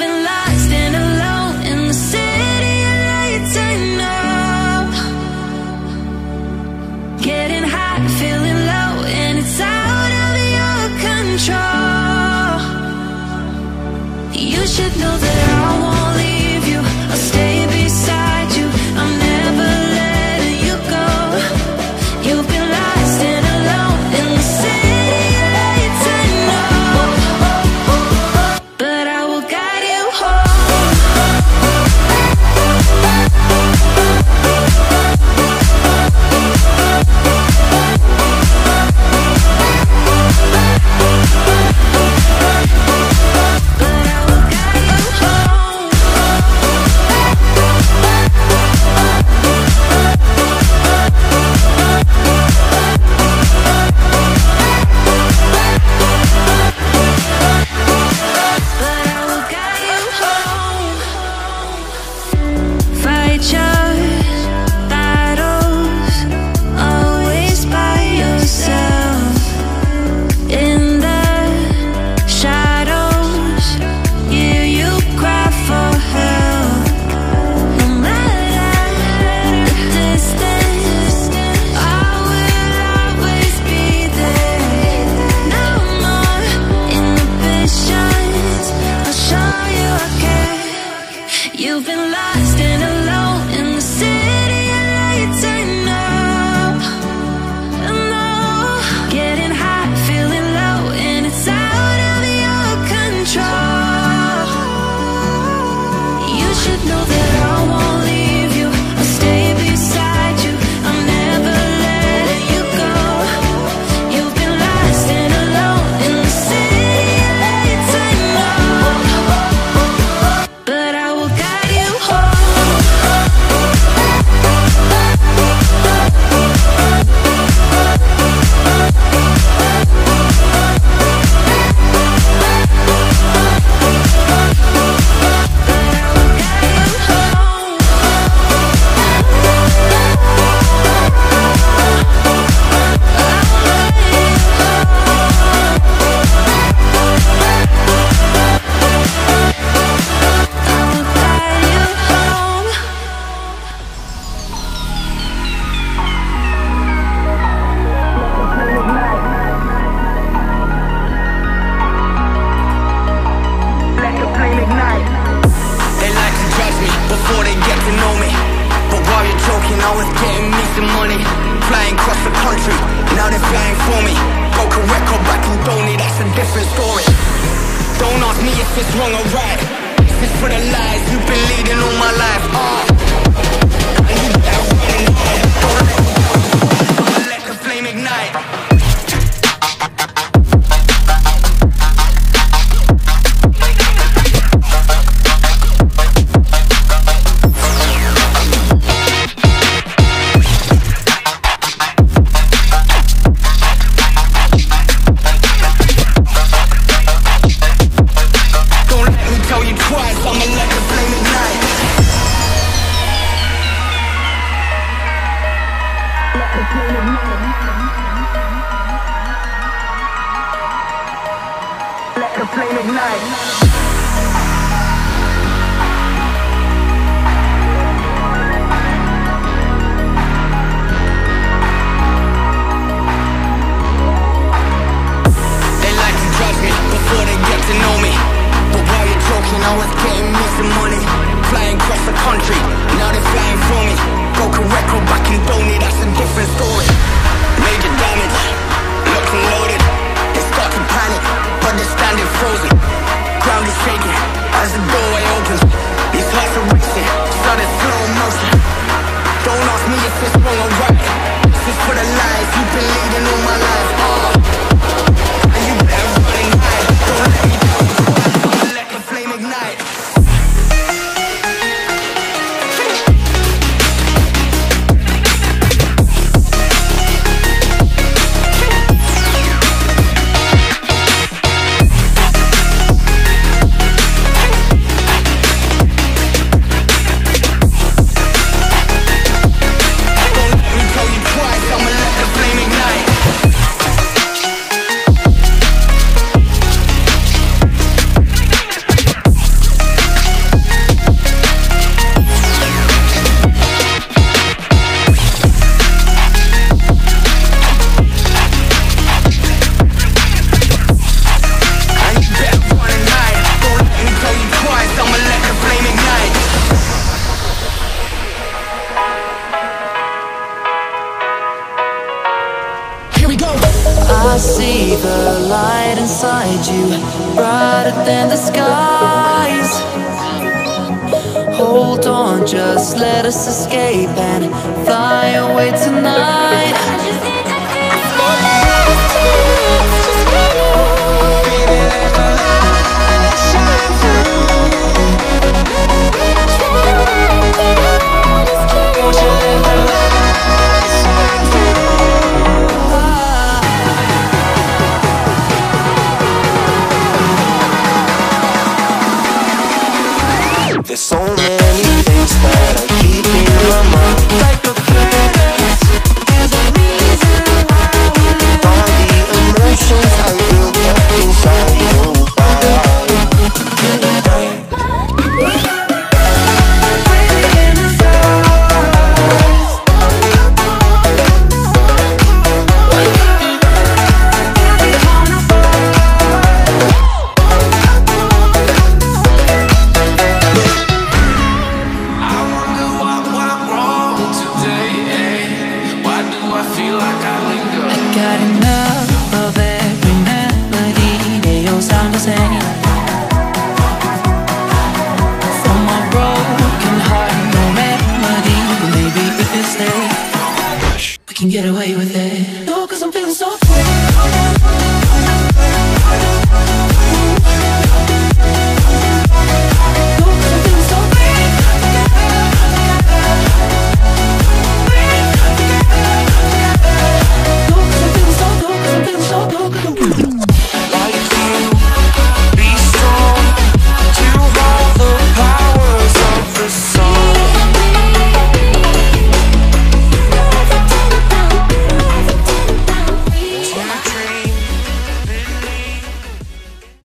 been lost and alone in the city of lights I know. Getting high, feeling low, and it's out of your control. You should know that I won't leave you. I'll stay beside you. I'm never letting you go. You've been lost and alone in the city of lights I know. But I will guide you home. But I will guide you home. But I will guide you home. Fight your battles, always by yourself. In the shadows, hear you cry for help. No matter the distance, I will always be there. No more inhibitions, I'll show you I care. You've been lost and alone in the city of lights I know. I know. Getting high, feeling low, and it's out of your control. You should know that I won't leave you. I'll stay beside you. I'm never letting you go. You've been lost and alone in the city of lights I know. But I will guide you home. They like to judge me before they get to know me. But while you're joking, I was getting me some money. Flying across the country, now they're flying for me. Broke a record back in Donny, that's a different story. Don't ask me if it's wrong or right. This is for the lies you've been leading all my life. And you better run and hide. Don't let the flame ignite. Don't let me tell you twice, I'ma let the flame ignite. Let the flame ignite. Let the flame ignite. They like to judge me before they get to know me. But while you're joking, I was getting me some money. Flying across the country, now they're flying for me. Broke a record back in Donny, that's a different story. Major damage, locked and loaded. They start to panic, but they're standing frozen. Ground you, brighter than the skies. Hold on, just let us escape and fly away tonight. There's so many things that I keep in my mind, like a threat. There's a reason why we live. All the emotions I built up inside you. Got enough of every melody. They all sound the same. From my broken heart, no remedy. But maybe if you stay, we can get away with it.